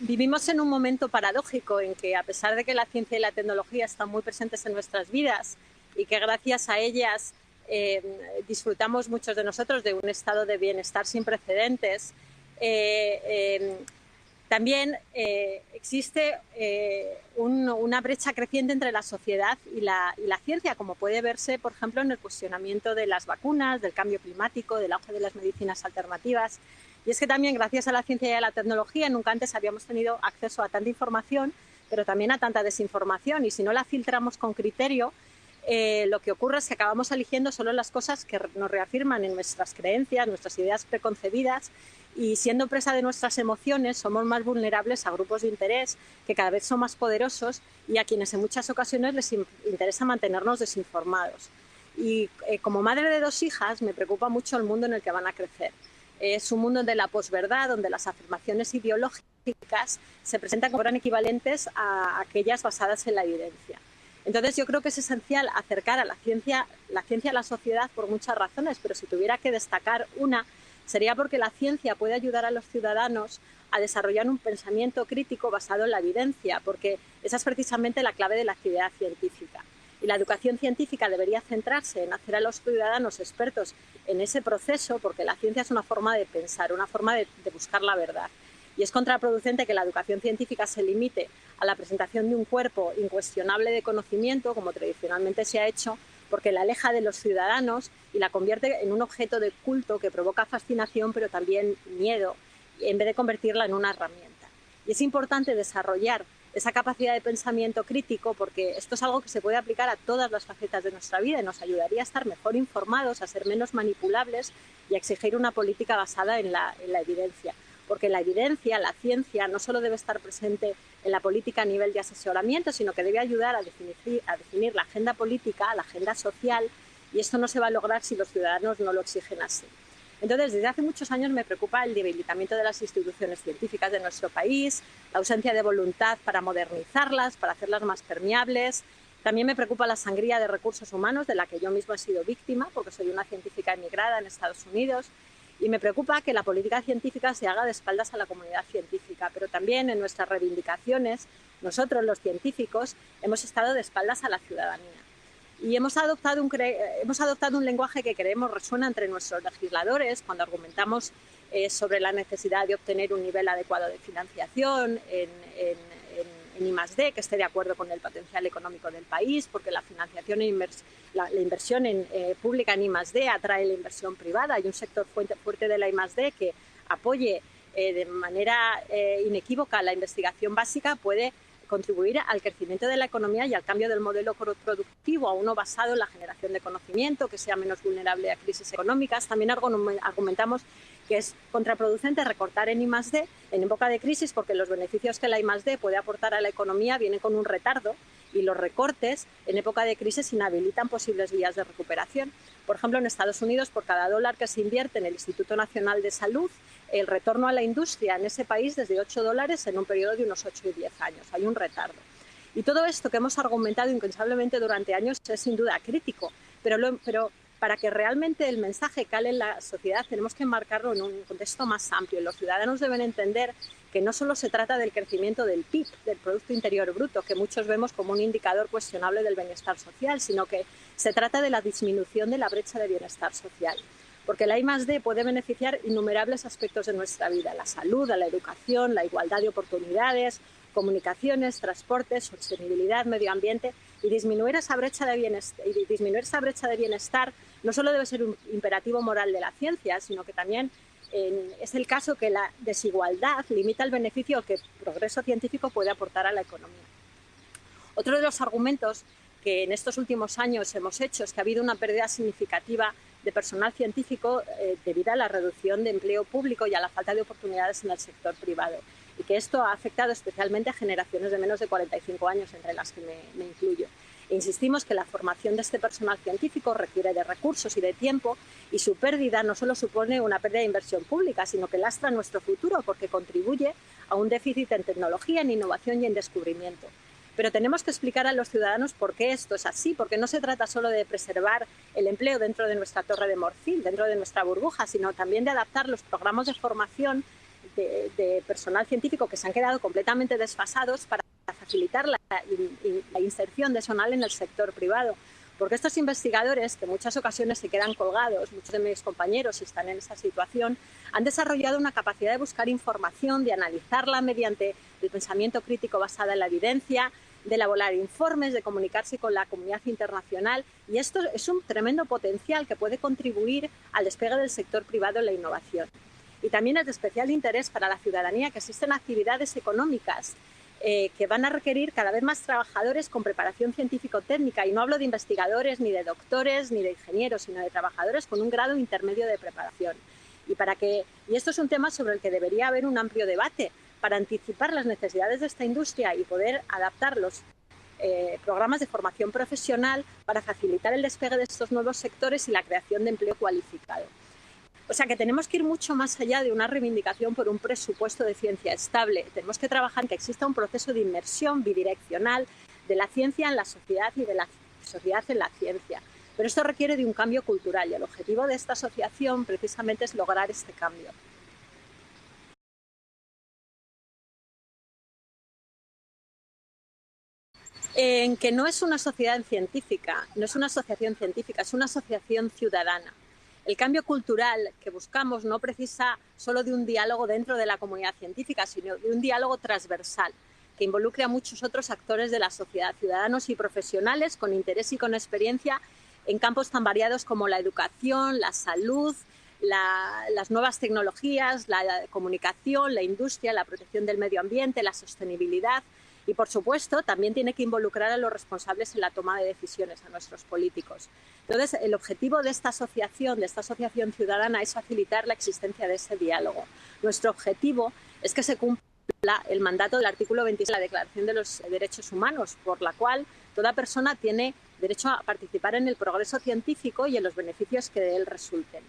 Vivimos en un momento paradójico en que, a pesar de que la ciencia y la tecnología están muy presentes en nuestras vidas y que gracias a ellas eh, disfrutamos muchos de nosotros de un estado de bienestar sin precedentes, eh, eh, también existe una brecha creciente entre la sociedad y la ciencia, como puede verse, por ejemplo, en el cuestionamiento de las vacunas, del cambio climático, del auge de las medicinas alternativas. Y es que también, gracias a la ciencia y a la tecnología, nunca antes habíamos tenido acceso a tanta información, pero también a tanta desinformación. Y si no la filtramos con criterio, lo que ocurre es que acabamos eligiendo solo las cosas que nos reafirman en nuestras creencias, nuestras ideas preconcebidas, y siendo presa de nuestras emociones somos más vulnerables a grupos de interés que cada vez son más poderosos y a quienes en muchas ocasiones les interesa mantenernos desinformados. Y como madre de dos hijas me preocupa mucho el mundo en el que van a crecer. Es un mundo de la posverdad, donde las afirmaciones ideológicas se presentan como gran equivalentes a aquellas basadas en la evidencia. Entonces yo creo que es esencial acercar a la ciencia a la sociedad por muchas razones, pero si tuviera que destacar una, sería porque la ciencia puede ayudar a los ciudadanos a desarrollar un pensamiento crítico basado en la evidencia, porque esa es precisamente la clave de la actividad científica. Y la educación científica debería centrarse en hacer a los ciudadanos expertos en ese proceso, porque la ciencia es una forma de pensar, una forma de buscar la verdad. Y es contraproducente que la educación científica se limite a la presentación de un cuerpo incuestionable de conocimiento, como tradicionalmente se ha hecho, porque la aleja de los ciudadanos y la convierte en un objeto de culto que provoca fascinación, pero también miedo, en vez de convertirla en una herramienta. Y es importante desarrollar esa capacidad de pensamiento crítico, porque esto es algo que se puede aplicar a todas las facetas de nuestra vida y nos ayudaría a estar mejor informados, a ser menos manipulables y a exigir una política basada en la evidencia. Porque la evidencia, la ciencia, no solo debe estar presente en la política a nivel de asesoramiento, sino que debe ayudar a definir la agenda política, la agenda social, y esto no se va a lograr si los ciudadanos no lo exigen así. Entonces, desde hace muchos años me preocupa el debilitamiento de las instituciones científicas de nuestro país, la ausencia de voluntad para modernizarlas, para hacerlas más permeables. También me preocupa la sangría de recursos humanos, de la que yo misma he sido víctima, porque soy una científica emigrada en Estados Unidos. Y me preocupa que la política científica se haga de espaldas a la comunidad científica, pero también en nuestras reivindicaciones, nosotros los científicos hemos estado de espaldas a la ciudadanía. Y hemos adoptado un lenguaje que creemos resuena entre nuestros legisladores cuando argumentamos sobre la necesidad de obtener un nivel adecuado de financiación en I+D, que esté de acuerdo con el potencial económico del país, porque la financiación la inversión pública en I+D atrae la inversión privada. Hay un sector fuerte de la I+D que apoye de manera inequívoca la investigación básica, puede contribuir al crecimiento de la economía y al cambio del modelo productivo a uno basado en la generación de conocimiento, que sea menos vulnerable a crisis económicas. También argumentamos que es contraproducente recortar en I+D en época de crisis, porque los beneficios que la I+D puede aportar a la economía vienen con un retardo y los recortes en época de crisis inhabilitan posibles vías de recuperación. Por ejemplo, en Estados Unidos, por cada dólar que se invierte en el Instituto Nacional de Salud, el retorno a la industria en ese país es de $8 en un periodo de unos 8 y 10 años. Hay un retardo. Y todo esto que hemos argumentado incansablemente durante años es sin duda crítico, pero para que realmente el mensaje cale en la sociedad tenemos que enmarcarlo en un contexto más amplio. Los ciudadanos deben entender que no solo se trata del crecimiento del PIB, del Producto Interior Bruto, que muchos vemos como un indicador cuestionable del bienestar social, sino que se trata de la disminución de la brecha de bienestar social. Porque la I+D puede beneficiar innumerables aspectos de nuestra vida: la salud, la educación, la igualdad de oportunidades, comunicaciones, transportes, sostenibilidad, medio ambiente, y disminuir esa brecha de bienestar no solo debe ser un imperativo moral de la ciencia, sino que también es el caso que la desigualdad limita el beneficio que el progreso científico puede aportar a la economía. Otro de los argumentos que en estos últimos años hemos hecho es que ha habido una pérdida significativa de personal científico debido a la reducción de empleo público y a la falta de oportunidades en el sector privado, y que esto ha afectado especialmente a generaciones de menos de 45 años, entre las que me incluyo. E insistimos que la formación de este personal científico requiere de recursos y de tiempo, y su pérdida no solo supone una pérdida de inversión pública, sino que lastra nuestro futuro, porque contribuye a un déficit en tecnología, en innovación y en descubrimiento. Pero tenemos que explicar a los ciudadanos por qué esto es así, porque no se trata solo de preservar el empleo dentro de nuestra torre de marfil, dentro de nuestra burbuja, sino también de adaptar los programas de formación de personal científico que se han quedado completamente desfasados para facilitar la inserción de personal en el sector privado. Porque estos investigadores, que en muchas ocasiones se quedan colgados, muchos de mis compañeros están en esa situación, han desarrollado una capacidad de buscar información, de analizarla mediante el pensamiento crítico basado en la evidencia, de elaborar informes, de comunicarse con la comunidad internacional, y esto es un tremendo potencial que puede contribuir al despegue del sector privado en la innovación. Y también es de especial interés para la ciudadanía que existen actividades económicas que van a requerir cada vez más trabajadores con preparación científico-técnica, y no hablo de investigadores, ni de doctores, ni de ingenieros, sino de trabajadores con un grado intermedio de preparación. Y esto es un tema sobre el que debería haber un amplio debate para anticipar las necesidades de esta industria y poder adaptar los programas de formación profesional para facilitar el despegue de estos nuevos sectores y la creación de empleo cualificado. O sea que tenemos que ir mucho más allá de una reivindicación por un presupuesto de ciencia estable. Tenemos que trabajar en que exista un proceso de inmersión bidireccional de la ciencia en la sociedad y de la sociedad en la ciencia. Pero esto requiere de un cambio cultural, y el objetivo de esta asociación precisamente es lograr este cambio. En que no es una sociedad científica, no es una asociación científica, es una asociación ciudadana. El cambio cultural que buscamos no precisa solo de un diálogo dentro de la comunidad científica, sino de un diálogo transversal que involucre a muchos otros actores de la sociedad, ciudadanos y profesionales con interés y con experiencia en campos tan variados como la educación, la salud, las nuevas tecnologías, la comunicación, la industria, la protección del medio ambiente, la sostenibilidad. Y, por supuesto, también tiene que involucrar a los responsables en la toma de decisiones, a nuestros políticos. Entonces, el objetivo de esta asociación ciudadana, es facilitar la existencia de ese diálogo. Nuestro objetivo es que se cumpla el mandato del artículo 26 de la Declaración de los Derechos Humanos, por la cual toda persona tiene derecho a participar en el progreso científico y en los beneficios que de él resulten.